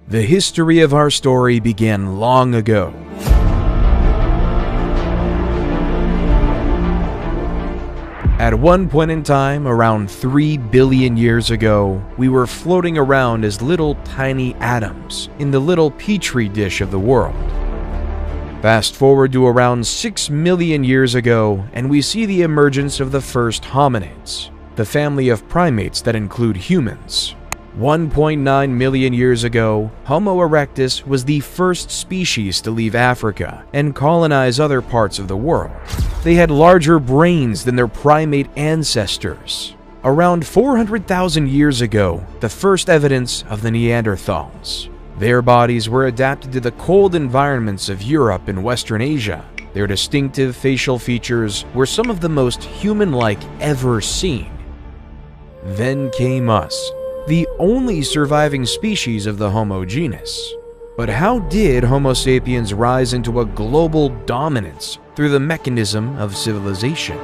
The history of our story began long ago. At one point in time, around 3 billion years ago, we were floating around as little tiny atoms in the little Petri dish of the world. Fast forward to around 6 million years ago, and we see the emergence of the first hominids, the family of primates that include humans. 1.9 million years ago, Homo erectus was the first species to leave Africa and colonize other parts of the world. They had larger brains than their primate ancestors. Around 400,000 years ago, the first evidence of the Neanderthals. Their bodies were adapted to the cold environments of Europe and Western Asia. Their distinctive facial features were some of the most human-like ever seen. Then came us, the only surviving species of the Homo genus. But how did Homo sapiens rise into a global dominance through the mechanism of civilization?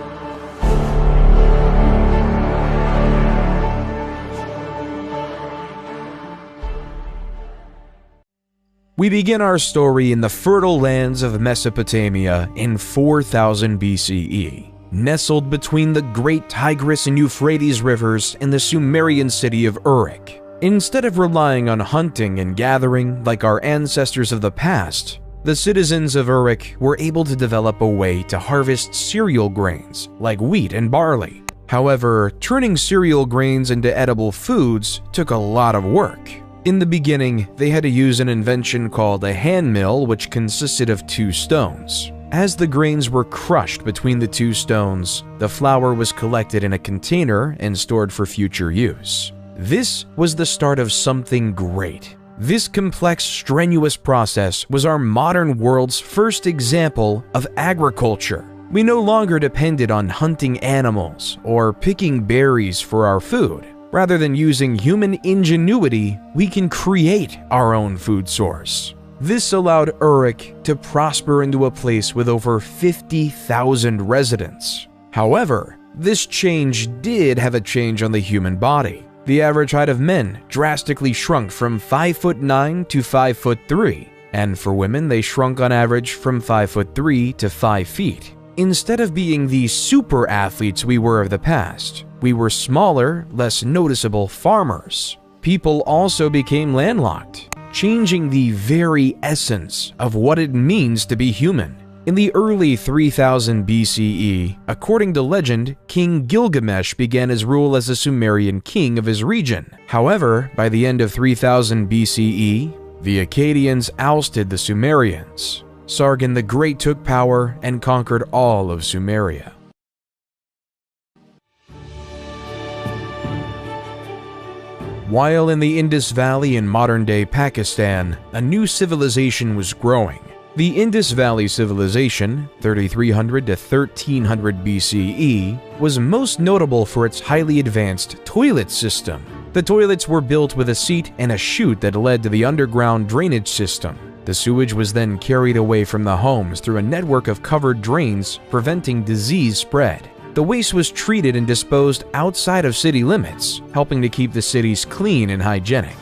We begin our story in the fertile lands of Mesopotamia in 4000 BCE. Nestled between the great Tigris and Euphrates rivers in the Sumerian city of Uruk. Instead of relying on hunting and gathering like our ancestors of the past, the citizens of Uruk were able to develop a way to harvest cereal grains like wheat and barley. However, turning cereal grains into edible foods took a lot of work. In the beginning, they had to use an invention called a hand mill, which consisted of 2 stones. As the grains were crushed between the 2 stones, the flour was collected in a container and stored for future use. This was the start of something great. This complex, strenuous process was our modern world's first example of agriculture. We no longer depended on hunting animals or picking berries for our food. Rather than using human ingenuity, we can create our own food source. This allowed Uruk to prosper into a place with over 50,000 residents. However, this change did have a change on the human body. The average height of men drastically shrunk from 5'9" to 5'3", and for women they shrunk on average from 5'3" to 5 feet. Instead of being the super athletes we were of the past, we were smaller, less noticeable farmers. People also became landlocked, changing the very essence of what it means to be human. In the early 3000 BCE, according to legend, King Gilgamesh began his rule as a Sumerian king of his region. However, by the end of 3000 BCE, the Akkadians ousted the Sumerians. Sargon the Great took power and conquered all of Sumeria. While in the Indus Valley in modern-day Pakistan, a new civilization was growing. The Indus Valley Civilization, 3300 to 1300 BCE, was most notable for its highly advanced toilet system. The toilets were built with a seat and a chute that led to the underground drainage system. The sewage was then carried away from the homes through a network of covered drains, preventing disease spread. The waste was treated and disposed outside of city limits, helping to keep the cities clean and hygienic.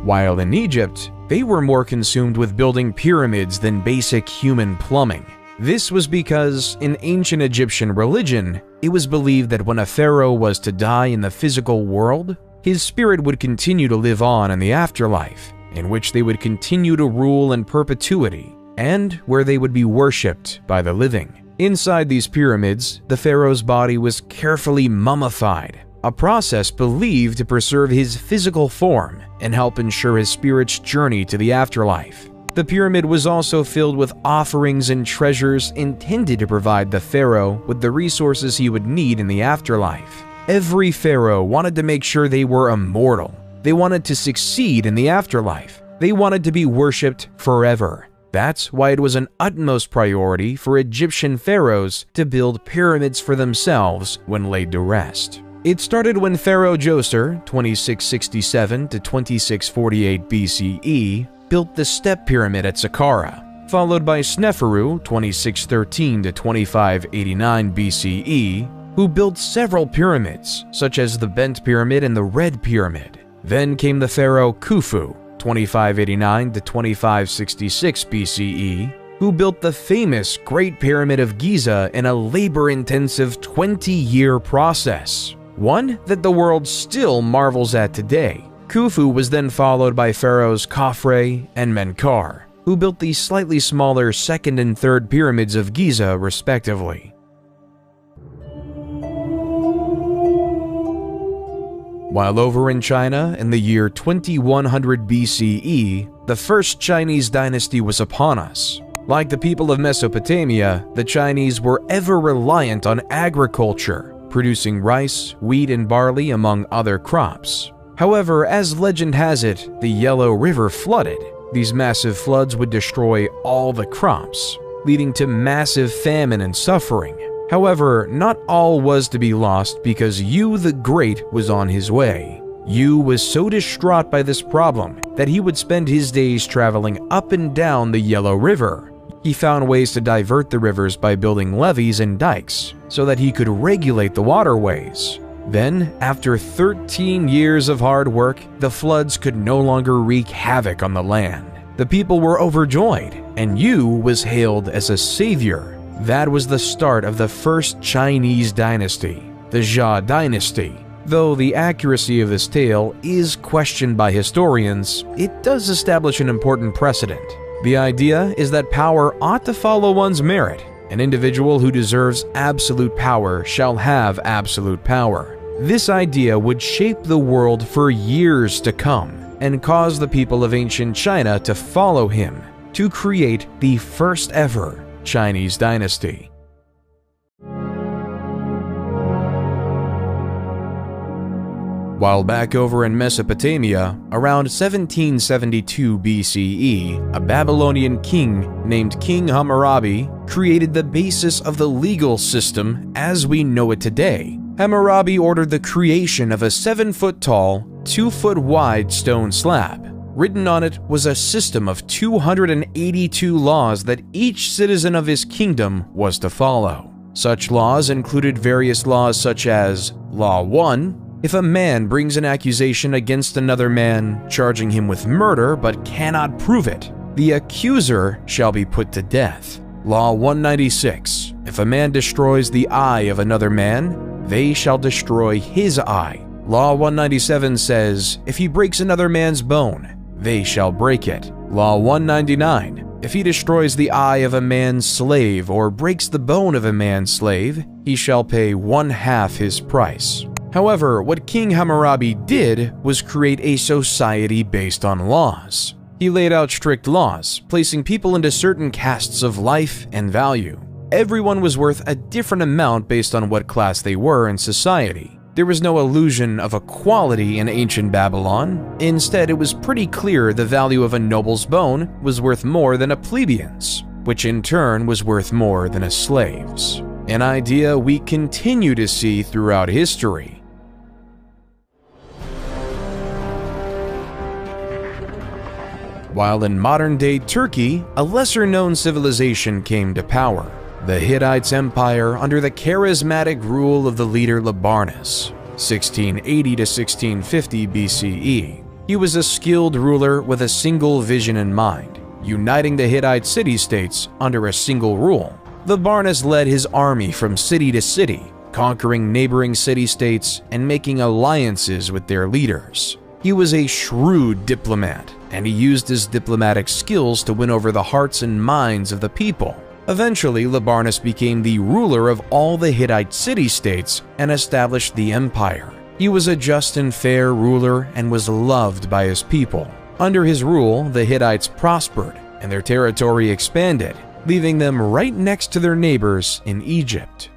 While in Egypt, they were more consumed with building pyramids than basic human plumbing. This was because, in ancient Egyptian religion, it was believed that when a pharaoh was to die in the physical world, his spirit would continue to live on in the afterlife, in which they would continue to rule in perpetuity, and where they would be worshipped by the living. Inside these pyramids, the pharaoh's body was carefully mummified, a process believed to preserve his physical form and help ensure his spirit's journey to the afterlife. The pyramid was also filled with offerings and treasures intended to provide the pharaoh with the resources he would need in the afterlife. Every pharaoh wanted to make sure they were immortal. They wanted to succeed in the afterlife. They wanted to be worshipped forever. That's why it was an utmost priority for Egyptian pharaohs to build pyramids for themselves when laid to rest. It started when Pharaoh Djoser, 2667 to 2648 BCE, built the Step Pyramid at Saqqara, followed by Sneferu, 2613 to 2589 BCE, who built several pyramids, such as the Bent Pyramid and the Red Pyramid. Then came the pharaoh Khufu, 2589 to 2566 BCE, who built the famous Great Pyramid of Giza in a labor-intensive 20-year process, one that the world still marvels at today. Khufu was then followed by pharaohs Khafre and Menkaure, who built the slightly smaller second and third pyramids of Giza respectively. While over in China in the year 2100 BCE, the first Chinese dynasty was upon us. Like the people of Mesopotamia, the Chinese were ever reliant on agriculture, producing rice, wheat, and barley among other crops. However, as legend has it, the Yellow River flooded. These massive floods would destroy all the crops, leading to massive famine and suffering. However, not all was to be lost because Yu the Great was on his way. Yu was so distraught by this problem that he would spend his days traveling up and down the Yellow River. He found ways to divert the rivers by building levees and dikes so that he could regulate the waterways. Then, after 13 years of hard work, the floods could no longer wreak havoc on the land. The people were overjoyed, and Yu was hailed as a savior. That was the start of the first Chinese dynasty, the Jia dynasty. Though the accuracy of this tale is questioned by historians, it does establish an important precedent. The idea is that power ought to follow one's merit. An individual who deserves absolute power shall have absolute power. This idea would shape the world for years to come and cause the people of ancient China to follow him to create the first ever Chinese dynasty. While back over in Mesopotamia, around 1772 BCE, a Babylonian king named King Hammurabi created the basis of the legal system as we know it today. Hammurabi ordered the creation of a 7-foot-tall, 2-foot-wide stone slab. Written on it was a system of 282 laws that each citizen of his kingdom was to follow. Such laws included various laws such as Law 1, if a man brings an accusation against another man, charging him with murder but cannot prove it, the accuser shall be put to death. Law 196, if a man destroys the eye of another man, they shall destroy his eye. Law 197 says, if he breaks another man's bone, they shall break it. Law 199, if he destroys the eye of a man's slave or breaks the bone of a man's slave, he shall pay 1/2 his price. However, what King Hammurabi did was create a society based on laws. He laid out strict laws, placing people into certain castes of life and value. Everyone was worth a different amount based on what class they were in society. There was no illusion of equality in ancient Babylon. Instead, it was pretty clear the value of a noble's bone was worth more than a plebeian's, which in turn was worth more than a slave's. An idea we continue to see throughout history. While in modern-day Turkey, a lesser-known civilization came to power. The Hittites Empire under the charismatic rule of the leader Labarnus, 1680 to 1650 BCE. He was a skilled ruler with a single vision in mind, uniting the Hittite city-states under a single rule. Labarnus led his army from city to city, conquering neighboring city-states and making alliances with their leaders. He was a shrewd diplomat, and he used his diplomatic skills to win over the hearts and minds of the people. Eventually, Labarnus became the ruler of all the Hittite city-states and established the empire. He was a just and fair ruler and was loved by his people. Under his rule, the Hittites prospered and their territory expanded, leaving them right next to their neighbors in Egypt.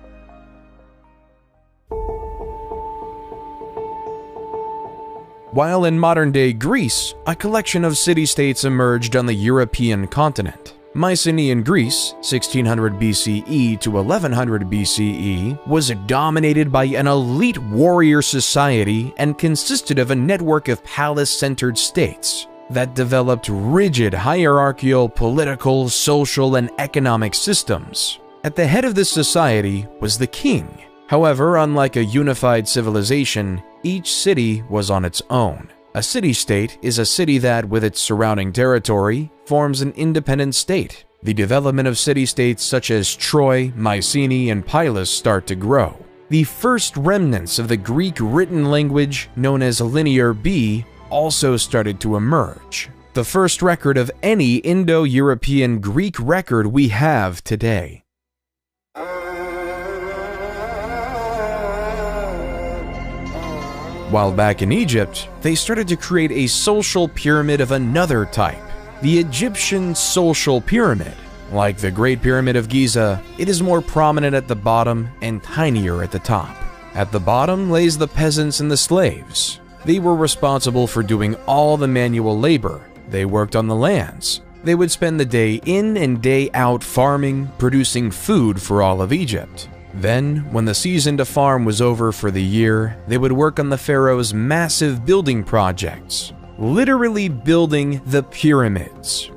While in modern-day Greece, a collection of city-states emerged on the European continent. Mycenaean Greece, 1600 BCE to 1100 BCE, was dominated by an elite warrior society and consisted of a network of palace-centered states that developed rigid hierarchical, political, social, and economic systems. At the head of this society was the king. However, unlike a unified civilization, each city was on its own. A city-state is a city that, with its surrounding territory, forms an independent state. The development of city-states such as Troy, Mycenae, and Pylos start to grow. The first remnants of the Greek written language, known as Linear B, also started to emerge. The first record of any Indo-European Greek record we have today. While back in Egypt, they started to create a social pyramid of another type, the Egyptian social pyramid. Like the Great Pyramid of Giza, it is more prominent at the bottom and tinier at the top. At the bottom lays the peasants and the slaves. They were responsible for doing all the manual labor. They worked on the lands. They would spend the day in and day out farming, producing food for all of Egypt. Then, when the season to farm was over for the year, they would work on the pharaoh's massive building projects, literally building the pyramids.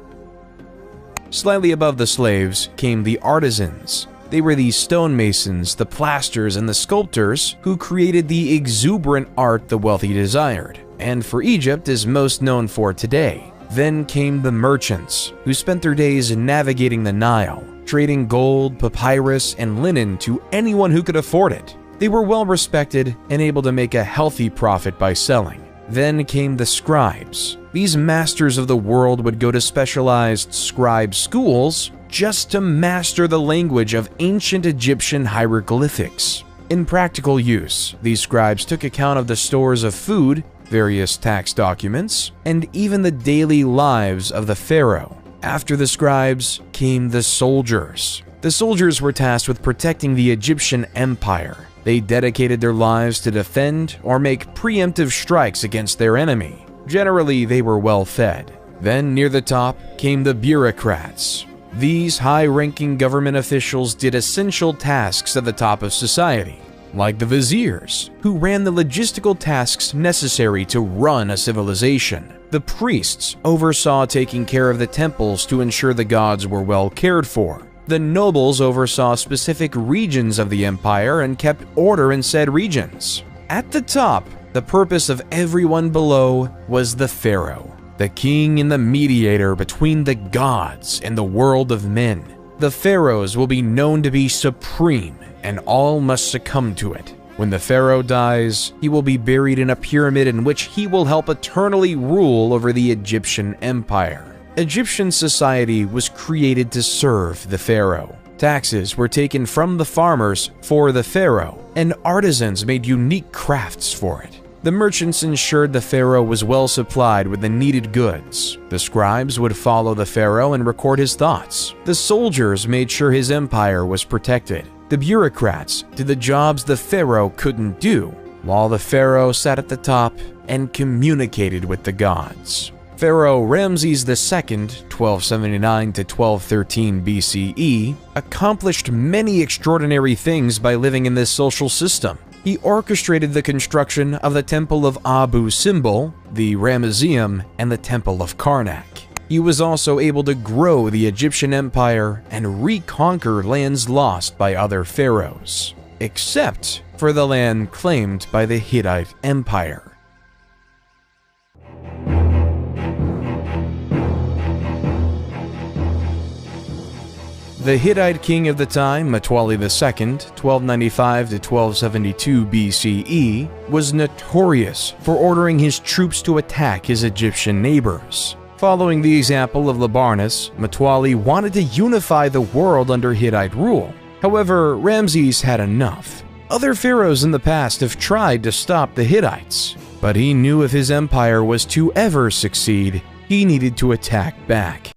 Slightly above the slaves came the artisans. They were the stonemasons, the plasters, and the sculptors who created the exuberant art the wealthy desired, and for Egypt is most known for today. Then came the merchants, who spent their days navigating the Nile, trading gold, papyrus, and linen to anyone who could afford it. They were well respected and able to make a healthy profit by selling. Then came the scribes. These masters of the world would go to specialized scribe schools just to master the language of ancient Egyptian hieroglyphics. In practical use, these scribes took account of the stores of food, various tax documents, and even the daily lives of the pharaoh. After the scribes came the soldiers. The soldiers were tasked with protecting the Egyptian empire. They dedicated their lives to defend or make preemptive strikes against their enemy. Generally, they were well fed. Then, near the top, came the bureaucrats. These high-ranking government officials did essential tasks at the top of society, like the viziers, who ran the logistical tasks necessary to run a civilization. The priests oversaw taking care of the temples to ensure the gods were well cared for. The nobles oversaw specific regions of the empire and kept order in said regions. At the top, the purpose of everyone below was the pharaoh, the king and the mediator between the gods and the world of men. The pharaohs will be known to be supreme, and all must succumb to it. When the pharaoh dies, he will be buried in a pyramid in which he will help eternally rule over the Egyptian empire. Egyptian society was created to serve the pharaoh. Taxes were taken from the farmers for the pharaoh, and artisans made unique crafts for it. The merchants ensured the pharaoh was well supplied with the needed goods. The scribes would follow the pharaoh and record his thoughts. The soldiers made sure his empire was protected. The bureaucrats did the jobs the pharaoh couldn't do, while the pharaoh sat at the top and communicated with the gods. Pharaoh Ramses II, 1279 to 1213 BCE, accomplished many extraordinary things by living in this social system. He orchestrated the construction of the Temple of Abu Simbel, the Ramesseum, and the Temple of Karnak. He was also able to grow the Egyptian empire and reconquer lands lost by other pharaohs, except for the land claimed by the Hittite Empire. The Hittite king of the time, Mtwali II, 1295 to 1272 BCE, was notorious for ordering his troops to attack his Egyptian neighbors. Following the example of Libarnus, Mtwali wanted to unify the world under Hittite rule. However, Ramses had enough. Other pharaohs in the past have tried to stop the Hittites, but he knew if his empire was to ever succeed, he needed to attack back.